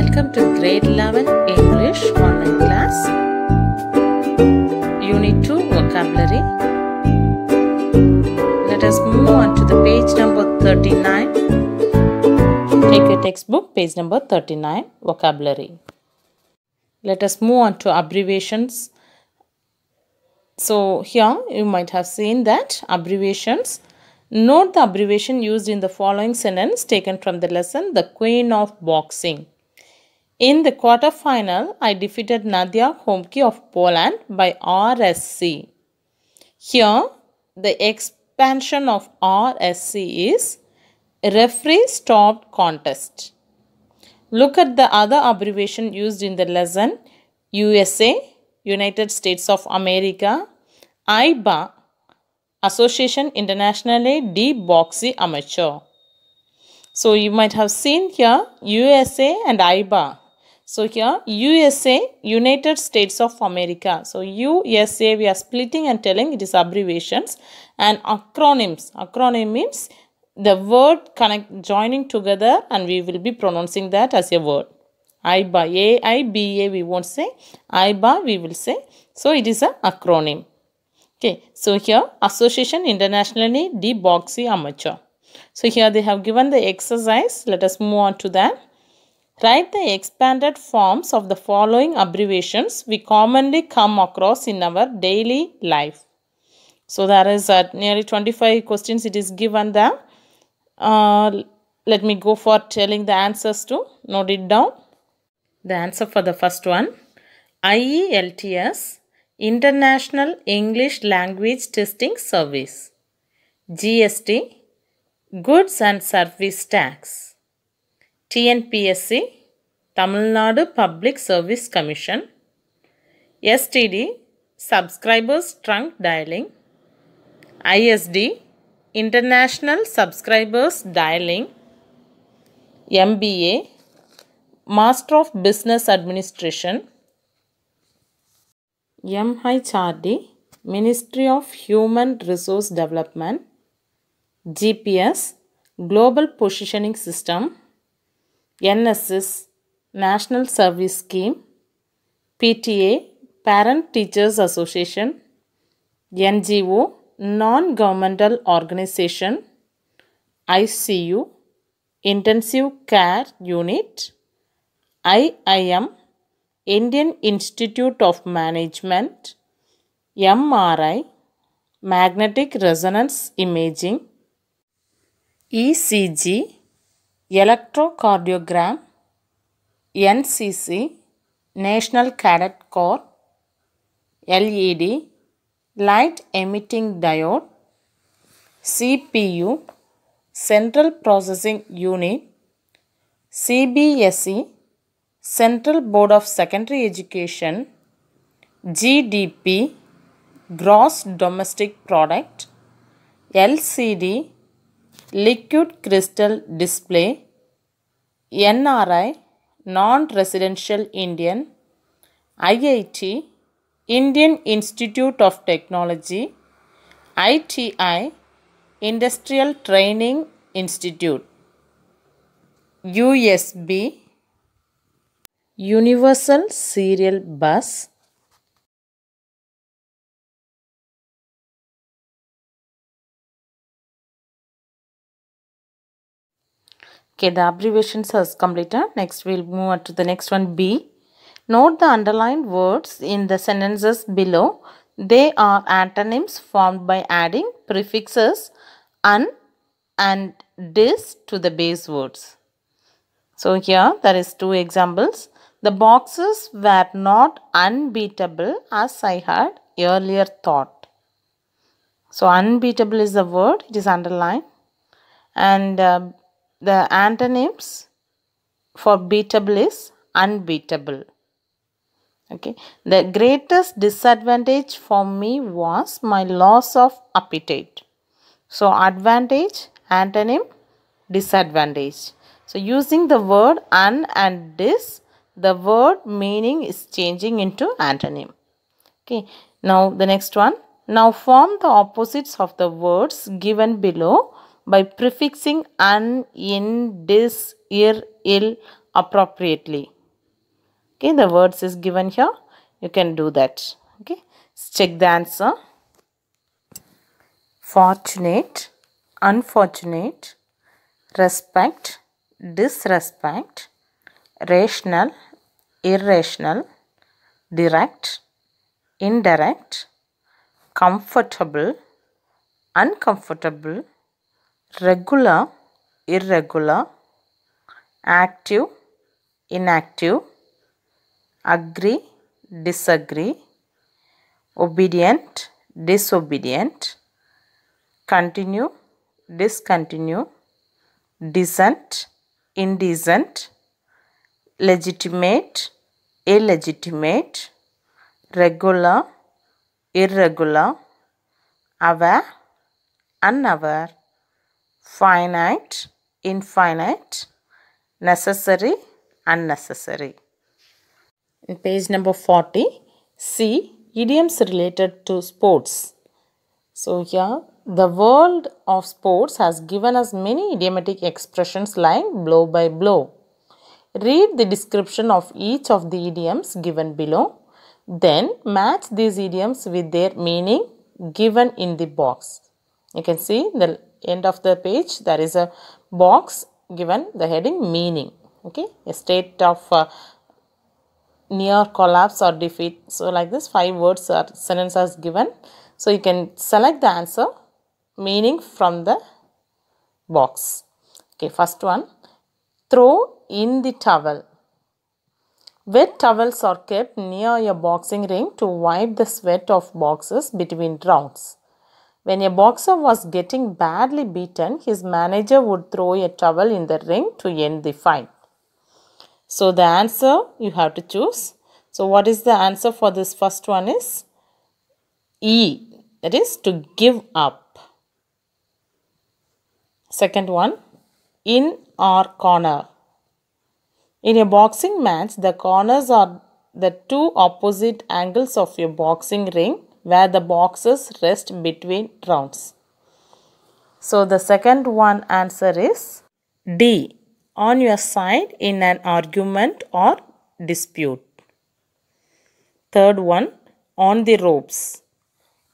Welcome to Grade 11 English online class, Unit 2 Vocabulary. Let us move on to the page number 39. Take your textbook, page number 39, Vocabulary. Let us move on to abbreviations. So here you might have seen that abbreviations. Note the abbreviation used in the following sentence taken from the lesson, The Queen of Boxing. In the quarter-final, I defeated Nadia Homke of Poland by RSC. Here, the expansion of RSC is Referee Stopped Contest. Look at the other abbreviation used in the lesson, USA, United States of America, IBA, Association Internationale de Boxe Amateur. So you might have seen here USA and IBA. So here USA, United States of America. So USA we are splitting and telling it is abbreviations, and acronyms. Acronym means the word joining together and we will be pronouncing that as a word. IBA, AIBA we won't say, IBA we will say. So it is an acronym. Okay, so here Association Internationale de Boxe Amateur. So here they have given the exercise. Let us move on to that. Write the expanded forms of the following abbreviations we commonly come across in our daily life. So there is nearly 25 questions it is given there. Let me go for telling the answers to note it down. The answer for the first one, IELTS, International English Language Testing Service. GST, Goods and Service Tax. TNPSC, Tamil Nadu Public Service Commission. STD, Subscribers Trunk Dialing. ISD, International Subscribers Dialing. MBA, Master of Business Administration. MHRD, Ministry of Human Resource Development. GPS, Global Positioning System. NSS, National Service Scheme. PTA, Parent Teachers Association. NGO, Non-Governmental Organization. ICU, Intensive Care Unit. IIM, Indian Institute of Management. MRI, Magnetic Resonance Imaging. ECG, Electrocardiogram. NCC, National Cadet Corps. LED, Light Emitting Diode. CPU, Central Processing Unit. CBSE, Central Board of Secondary Education. GDP, Gross Domestic Product. LCD, Liquid Crystal Display. NRI, Non-Residential Indian. IIT, Indian Institute of Technology. ITI, Industrial Training Institute. USB, Universal Serial Bus. Okay, the abbreviations has completed. Next, we'll move on to the next one, B. Note the underlined words in the sentences below. They are antonyms formed by adding prefixes un and dis to the base words. So here there is two examples. The boxes were not unbeatable as I had earlier thought. So unbeatable is the word, it is underlined, and the antonyms for beatable is unbeatable. Okay. The greatest disadvantage for me was my loss of appetite. So advantage, antonym, disadvantage. So using the word un and dis, the word meaning is changing into antonym. Okay. Now the next one. Now form the opposites of the words given below by prefixing un, in, dis, ir, ill appropriately. Okay, the words is given here. You can do that. Okay, let's check the answer. Fortunate, unfortunate, respect, disrespect, rational, irrational, direct, indirect, comfortable, uncomfortable, regular, irregular, active, inactive, agree, disagree, obedient, disobedient, continue, discontinue, decent, indecent, legitimate, illegitimate, regular, irregular, aware, unaware, finite, infinite, necessary, unnecessary. In page number 40, see idioms related to sports. So here the world of sports has given us many idiomatic expressions like blow by blow. Read the description of each of the idioms given below. Then match these idioms with their meaning given in the box. You can see the end of the page there is a box given the heading meaning. Okay, a state of near collapse or defeat. So like this 5 words or sentences given. So you can select the answer meaning from the box. Okay, first one, throw in the towel. Wet towels are kept near a boxing ring to wipe the sweat of boxers between rounds. When a boxer was getting badly beaten, his manager would throw a towel in the ring to end the fight. So the answer you have to choose. So what is the answer for this first one is E, that is to give up. Second one, in or corner. In a boxing match, the corners are the two opposite angles of a boxing ring where the boxers rest between rounds. So the second one answer is D, on your side in an argument or dispute. Third one, on the ropes.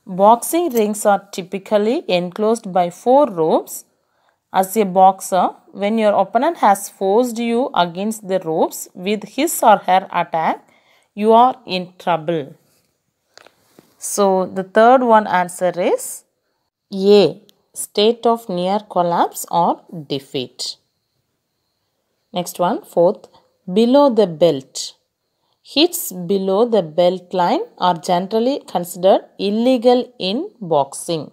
Boxing rings are typically enclosed by 4 ropes. As a boxer, when your opponent has forced you against the ropes with his or her attack, you are in trouble. So the third one answer is A, state of near collapse or defeat. Next one, fourth, below the belt. Hits below the belt line are generally considered illegal in boxing.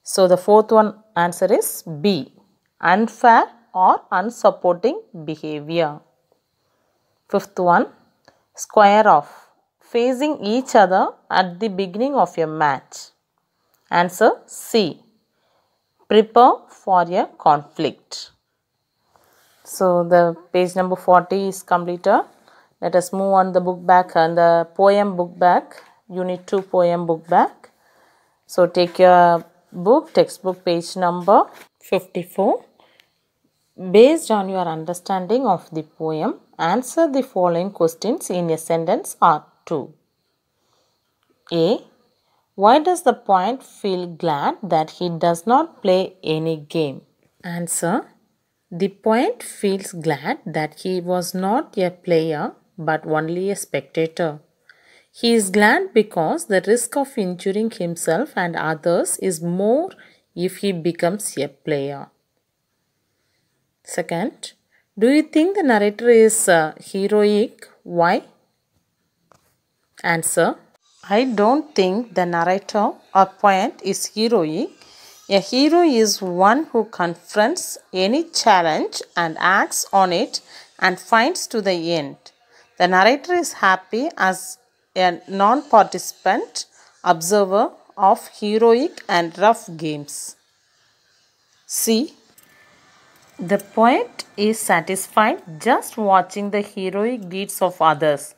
So the fourth one answer is B, unfair or unsupporting behavior. Fifth one, square off, facing each other at the beginning of a match. Answer C, prepare for a conflict. So the page number 40 is completed. Let us move on the book back and the poem book back, unit 2 poem book back. So take your book, textbook page number 54. Based on your understanding of the poem, answer the following questions in a sentence or two. A, why does the poet feel glad that he does not play any game? Answer, the poet feels glad that he was not a player but only a spectator. He is glad because the risk of injuring himself and others is more if he becomes a player. Second, do you think the narrator is heroic? Why? Answer, I don't think the narrator or poet is heroic. A hero is one who confronts any challenge and acts on it and fights to the end. The narrator is happy as a non-participant observer of heroic and rough games. C, the poet is satisfied just watching the heroic deeds of others.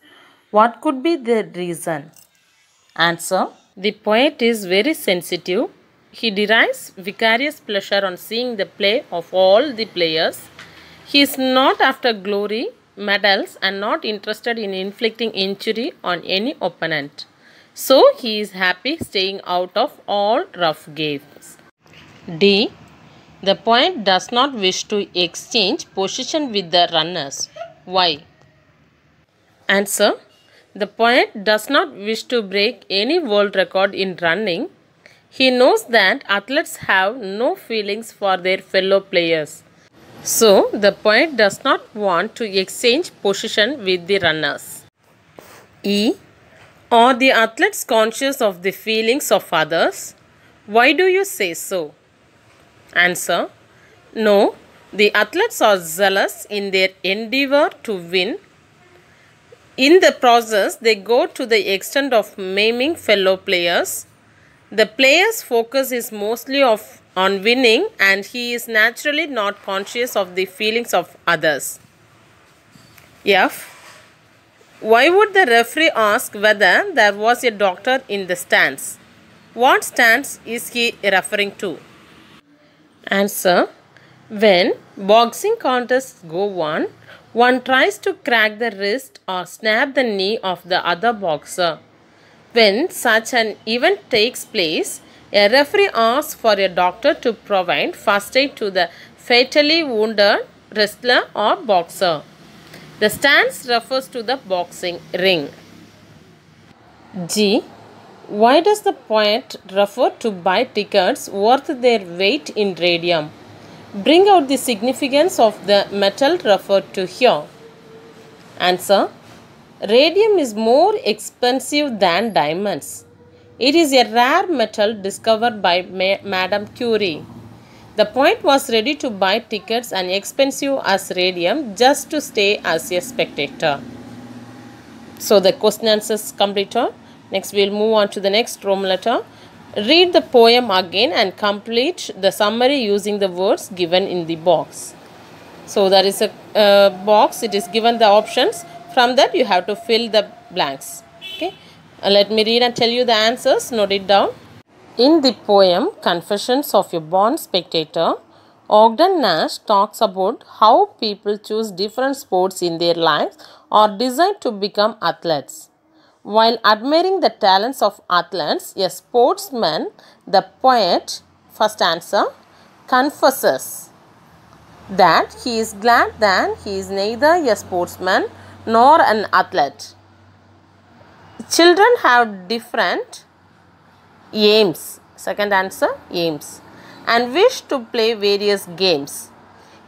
What could be the reason? Answer, the poet is very sensitive. He derives vicarious pleasure on seeing the play of all the players. He is not after glory medals and not interested in inflicting injury on any opponent. So he is happy staying out of all rough games. D. The poet does not wish to exchange position with the runners. Why? Answer. The poet does not wish to break any world record in running. He knows that athletes have no feelings for their fellow players. So, the poet does not want to exchange position with the runners. E. Are the athletes conscious of the feelings of others? Why do you say so? Answer. No, the athletes are zealous in their endeavor to win. In the process, they go to the extent of maiming fellow players. The player's focus is mostly on winning, and he is naturally not conscious of the feelings of others. F. Why would the referee ask whether there was a doctor in the stands? What stands is he referring to? Answer. When boxing contests go on, one tries to crack the wrist or snap the knee of the other boxer. When such an event takes place, a referee asks for a doctor to provide first aid to the fatally wounded wrestler or boxer. The stance refers to the boxing ring. G. Why does the poet refer to buy tickets worth their weight in radium? Bring out the significance of the metal referred to here. Answer. Radium is more expensive than diamonds. It is a rare metal discovered by Madame Curie. The poet was ready to buy tickets as expensive as radium just to stay as a spectator. So the question answers completed. Next we will move on to the next Roman letter. Read the poem again and complete the summary using the words given in the box. So there is a box, it is given the options. From that you have to fill the blanks. Okay. Let me read and tell you the answers. Note it down. In the poem Confessions of a Born Spectator, Ogden Nash talks about how people choose different sports in their lives or decide to become athletes. While admiring the talents of athletes, a sportsman, the poet, first answer, confesses that he is glad that he is neither a sportsman nor an athlete. Children have different aims, second answer, aims, and wish to play various games.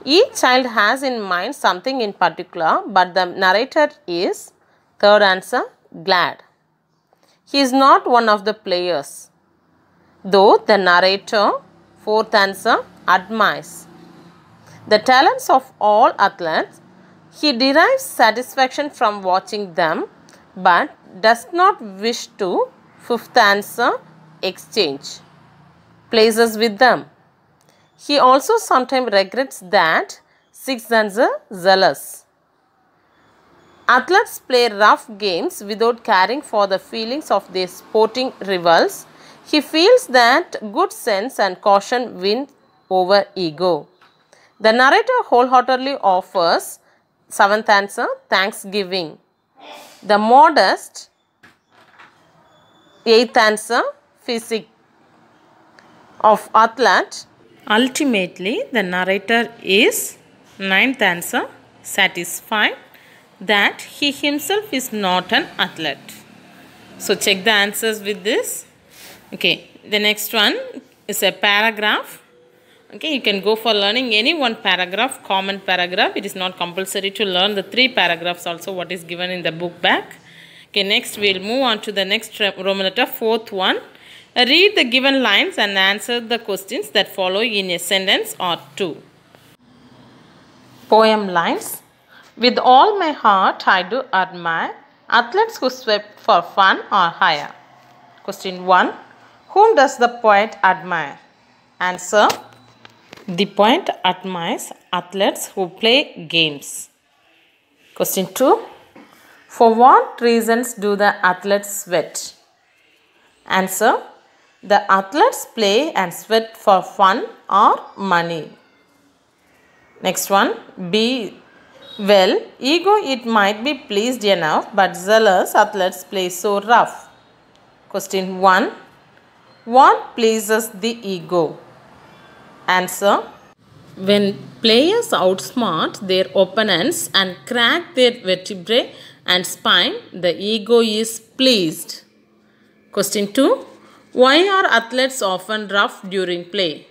Each child has in mind something in particular, but the narrator is, third answer, glad. He is not one of the players, though the narrator, fourth answer, admires the talents of all athletes. He derives satisfaction from watching them, but does not wish to, fifth answer, exchange places with them. He also sometimes regrets that, sixth answer, zealous. Athletes play rough games without caring for the feelings of their sporting rivals. He feels that good sense and caution win over ego. The narrator wholeheartedly offers, seventh answer, thanksgiving. The modest, eighth answer, physique of athlete. Ultimately, the narrator is, ninth answer, satisfied that he himself is not an athlete. So check the answers with this. Okay, the next one is a paragraph. Okay, you can go for learning any one paragraph, common paragraph. It is not compulsory to learn the 3 paragraphs also what is given in the book back. Okay, next we will move on to the next Roman letter, fourth one. Read the given lines and answer the questions that follow in a sentence or two. Poem lines. With all my heart I do admire athletes who swept for fun or hire. Question 1. Whom does the poet admire? Answer. The poet admires athletes who play games. Question 2. For what reasons do the athletes sweat? Answer. The athletes play and sweat for fun or money. Next one. B. Well, ego it might be pleased enough, but zealous athletes play so rough. Question 1. What pleases the ego? Answer. When players outsmart their opponents and crack their vertebrae and spine, the ego is pleased. Question 2. Why are athletes often rough during play?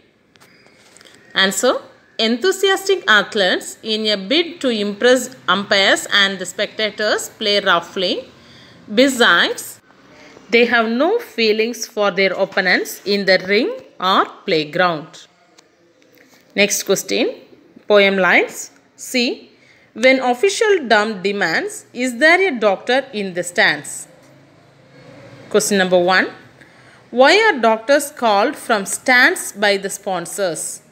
Answer. Enthusiastic athletes, in a bid to impress umpires and the spectators, play roughly. Besides, they have no feelings for their opponents in the ring or playground. Next question, poem lines. C. When official dumb demands, is there a doctor in the stands? Question number 1. Why are doctors called from stands by the sponsors?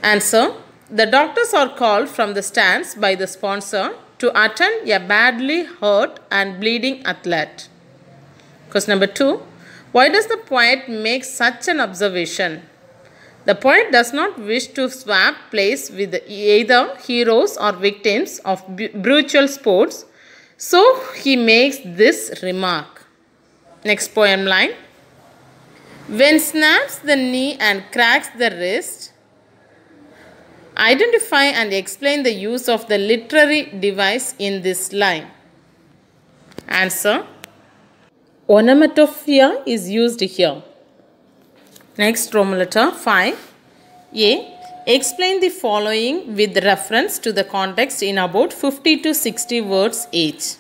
Answer. The doctors are called from the stands by the sponsor to attend a badly hurt and bleeding athlete. Question number 2. Why does the poet make such an observation? The poet does not wish to swap place with either heroes or victims of brutal sports, so he makes this remark. Next poem line. When snaps the knee and cracks the wrist, identify and explain the use of the literary device in this line. Answer. Onomatopoeia is used here. Next, Roman letter 5. A. Explain the following with reference to the context in about 50 to 60 words each.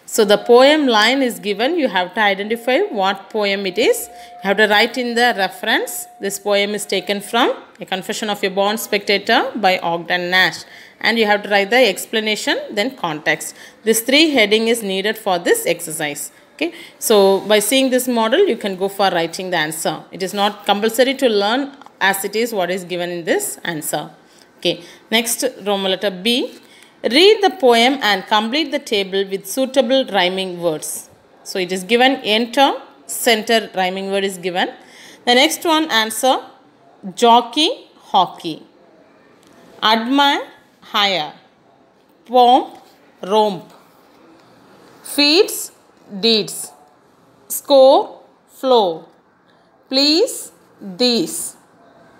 So, the poem line is given. You have to identify what poem it is. You have to write in the reference. This poem is taken from A Confession of a Born Spectator by Ogden Nash. And you have to write the explanation, then context. This 3 heading is needed for this exercise. Okay. So, by seeing this model, you can go for writing the answer. It is not compulsory to learn as it is what is given in this answer. Okay. Next, Roman letter B. Read the poem and complete the table with suitable rhyming words. So, it is given enter, center rhyming word is given. The next one answer jockey, hockey. Admire, hire. Pomp, romp. Feeds, deeds. Score, flow. Please, these.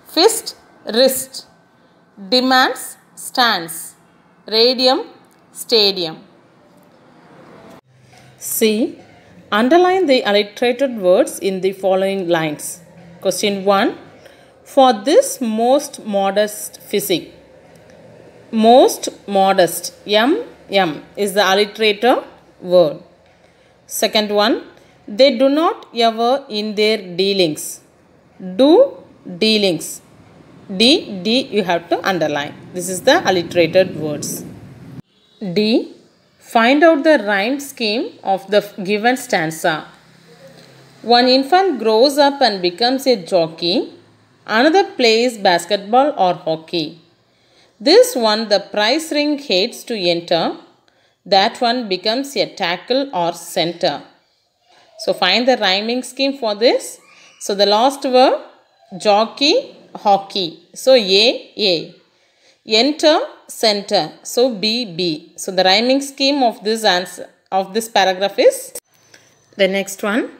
Fist, wrist. Demands, stands. Radium, stadium. C. Underline the alliterated words in the following lines. Question 1. For this most modest physique. Most modest, M is the alliterator word. Second one, they do not ever in their dealings. Do dealings. D you have to underline. This is the alliterated words. D. Find out the rhyme scheme of the given stanza. One infant grows up and becomes a jockey. Another plays basketball or hockey. This one the prize ring hates to enter. That one becomes a tackle or center. So find the rhyming scheme for this. So the last word jockey, hockey. So A. Enter, center. So B. So the rhyming scheme of this answer of this paragraph is the next one.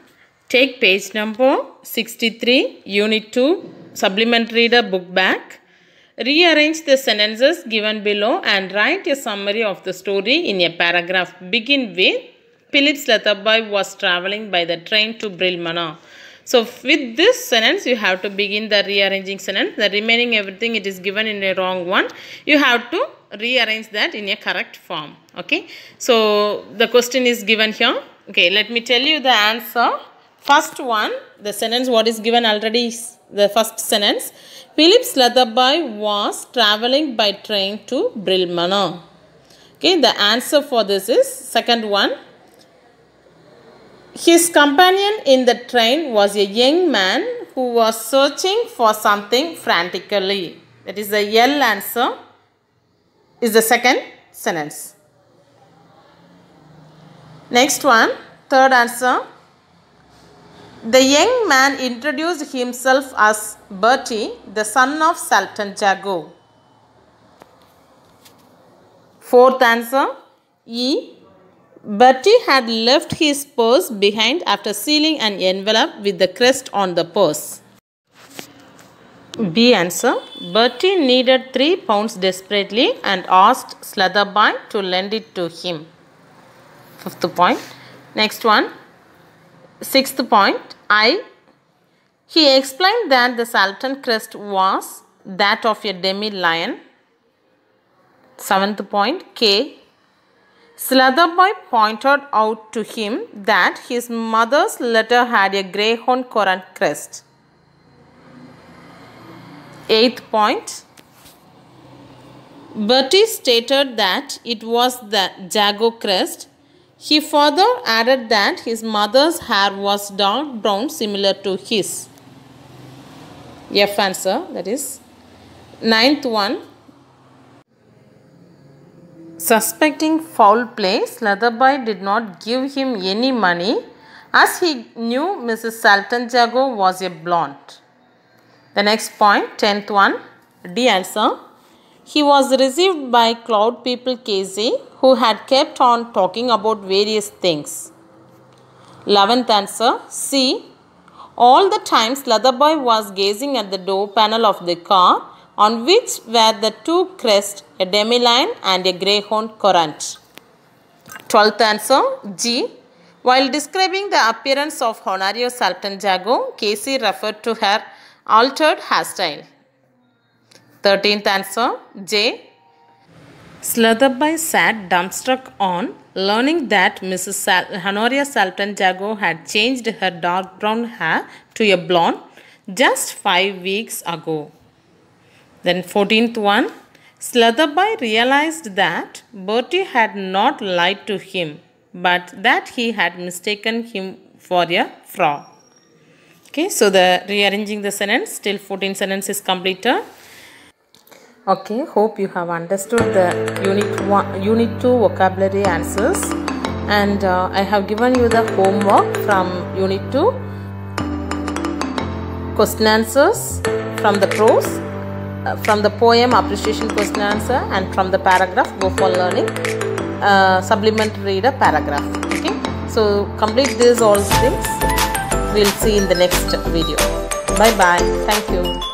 Take page number 63, unit 2, supplementary reader book back. Rearrange the sentences given below and write a summary of the story in a paragraph. Begin with Philip Slatherby was traveling by the train to Brilmana. So with this sentence you have to begin the rearranging sentence. The remaining everything it is given in a wrong one. You have to rearrange that in a correct form. Okay. So the question is given here. Okay. Let me tell you the answer. First one, the sentence what is given already is the first sentence. Philip Slatherby was traveling by train to Brilmana. Okay. The answer for this is second one. His companion in the train was a young man who was searching for something frantically. That is the L answer is the second sentence. Next one, third answer. The young man introduced himself as Bertie, the son of Sultan Jago. Fourth answer E. Bertie had left his purse behind after sealing an envelope with the crest on the purse. B answer. Bertie needed 3 pounds desperately and asked Slutherby to lend it to him. Fifth point. Next one. Sixth point. I. He explained that the Salton crest was that of a demi-lion. Seventh point. K. Slutherby pointed out to him that his mother's letter had a greyhound currant crest. Eighth point. Bertie stated that it was the Jago crest. He further added that his mother's hair was dark brown similar to his. F answer, that is. Ninth one. Suspecting foul play, Slutherby did not give him any money as he knew Mrs. Salton Jago was a blonde. The next point, 10th one, D answer. He was received by Cloud People Casey, who had kept on talking about various things. 11th answer, C. All the time Slutherby was gazing at the door panel of the car on which were the 2 crests, a demi-lion and a greyhound currant. 12th answer, G. While describing the appearance of Honoria Salton Jago, Casey referred to her altered hairstyle. 13th answer, J. Slutherby sat dumbstruck on learning that Mrs. Honoria Salton Jago had changed her dark brown hair to a blonde just 5 weeks ago. Then 14th one, Slutherby realized that Bertie had not lied to him, but that he had mistaken him for a frog. Okay, so the rearranging the sentence till 14 sentence is completed. Okay, hope you have understood the unit 2 vocabulary answers, and I have given you the homework from unit 2, question answers from the prose, from the poem appreciation question answer, and from the paragraph go for learning supplementary reader paragraph. Okay, so complete these all things. We'll see in the next video. Bye bye. Thank you.